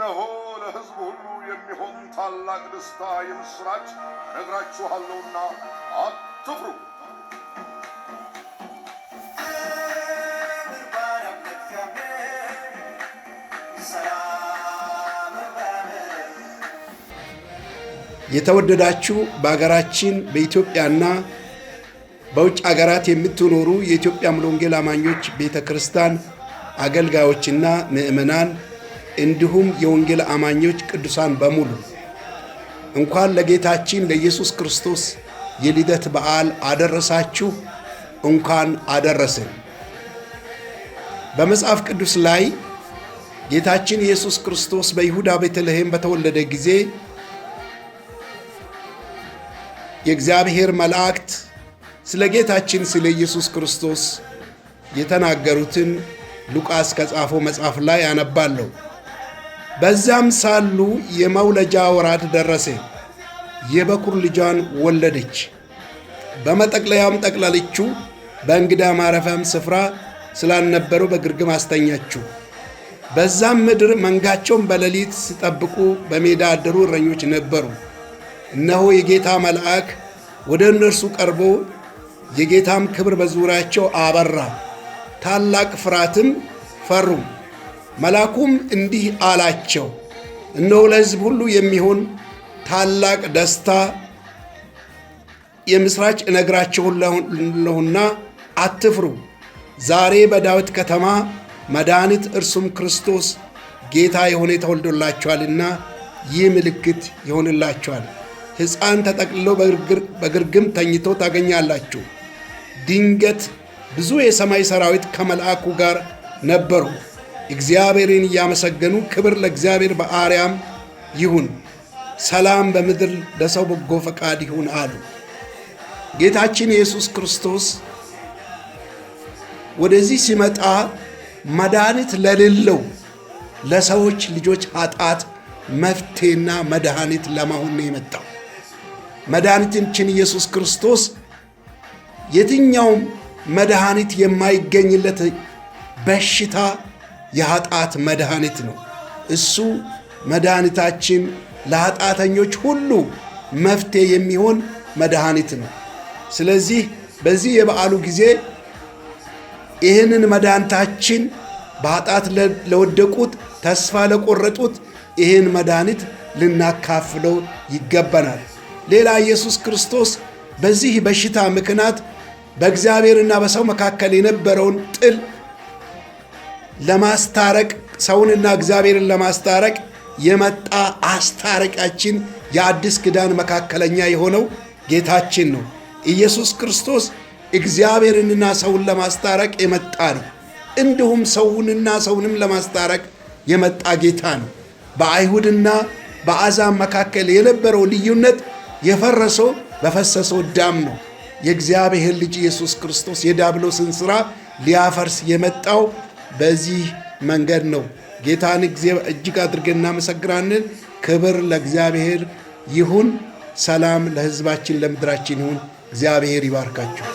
እነሆ ለሕዝብ ሁሉ የሚሆን ታላቅ ደስታ የምሥራች እነግራችኋለሁና አትፍሩ። የተወደዳችሁ በአገራችን በኢትዮጵያና በውጭ አገራት የምትኖሩ የኢትዮጵያ ሙሉ ወንጌል አማኞች ቤተክርስቲያን አገልጋዮችና ምእመናን እንዲሁም የወንጌል አማኞች ቅዱሳን በሙሉ እንኳን ለጌታችን ለኢየሱስ ክርስቶስ የልደት በዓል አደረሳችሁ፣ እንኳን አደረሰን። በመጽሐፍ ቅዱስ ላይ ጌታችን ኢየሱስ ክርስቶስ በይሁዳ ቤተልሔም በተወለደ ጊዜ የእግዚአብሔር መላእክት ስለ ጌታችን ስለ ኢየሱስ ክርስቶስ የተናገሩትን ሉቃስ ከጻፈው መጽሐፍ ላይ አነባለሁ። በዛም ሳሉ የመውለጃ ወራት ደረሰ፣ የበኩር ልጇን ወለደች። በመጠቅለያም ጠቅላለችው፣ በእንግዳ ማረፊያም ስፍራ ስላልነበረው በግርግም አስተኛችው። በዛም ምድር መንጋቸውን በሌሊት ሲጠብቁ በሜዳ አደሩ እረኞች ነበሩ። እነሆ የጌታ መልአክ ወደ እነርሱ ቀርቦ የጌታም ክብር በዙሪያቸው አበራ፣ ታላቅ ፍርሃትም ፈሩ። መልአኩም እንዲህ አላቸው፣ እነሆ ለሕዝብ ሁሉ የሚሆን ታላቅ ደስታ የምሥራች እነግራችኋለሁና አትፍሩ። ዛሬ በዳዊት ከተማ መድኃኒት እርሱም ክርስቶስ ጌታ የሆነ ተወልዶላችኋልና ይህ ምልክት ይሆንላችኋል። ሕፃን ተጠቅልሎ በግርግም ተኝቶ ታገኛላችሁ። ድንገት ብዙ የሰማይ ሰራዊት ከመልአኩ ጋር ነበሩ፣ እግዚአብሔርን እያመሰገኑ ክብር ለእግዚአብሔር በአርያም ይሁን፣ ሰላም በምድር ለሰው በጎ ፈቃድ ይሁን አሉ። ጌታችን ኢየሱስ ክርስቶስ ወደዚህ ሲመጣ መድኃኒት ለሌለው ለሰዎች ልጆች ኃጢአት መፍትሄና መድኃኒት ለመሆን ነው የመጣው። መድኃኒታችን ኢየሱስ ክርስቶስ የትኛውም መድኃኒት የማይገኝለት በሽታ የኃጢአት መድኃኒት ነው። እሱ መድኃኒታችን ለኃጢአተኞች ሁሉ መፍትሄ የሚሆን መድኃኒት ነው። ስለዚህ በዚህ የበዓሉ ጊዜ ይህንን መድኃኒታችን በኃጢአት ለወደቁት ተስፋ ለቆረጡት ይህን መድኃኒት ልናካፍለው ይገባናል። ሌላ ኢየሱስ ክርስቶስ በዚህ በሽታ ምክንያት በእግዚአብሔርና በሰው መካከል የነበረውን ጥል ለማስታረቅ ሰውንና እግዚአብሔርን ለማስታረቅ የመጣ አስታራቂያችን የአዲስ ኪዳን መካከለኛ የሆነው ጌታችን ነው። ኢየሱስ ክርስቶስ እግዚአብሔርንና ሰውን ለማስታረቅ የመጣ ነው። እንዲሁም ሰውንና ሰውንም ለማስታረቅ የመጣ ጌታ ነው። በአይሁድና በአሕዛብ መካከል የነበረው ልዩነት የፈረሰው በፈሰሰው ደም ነው። የእግዚአብሔር ልጅ ኢየሱስ ክርስቶስ የዲያብሎስን ሥራ ሊያፈርስ የመጣው በዚህ መንገድ ነው። ጌታን እጅግ አድርገን እናመሰግናለን። ክብር ለእግዚአብሔር ይሁን። ሰላም ለሕዝባችን ለምድራችን ይሁን። እግዚአብሔር ይባርካችሁ።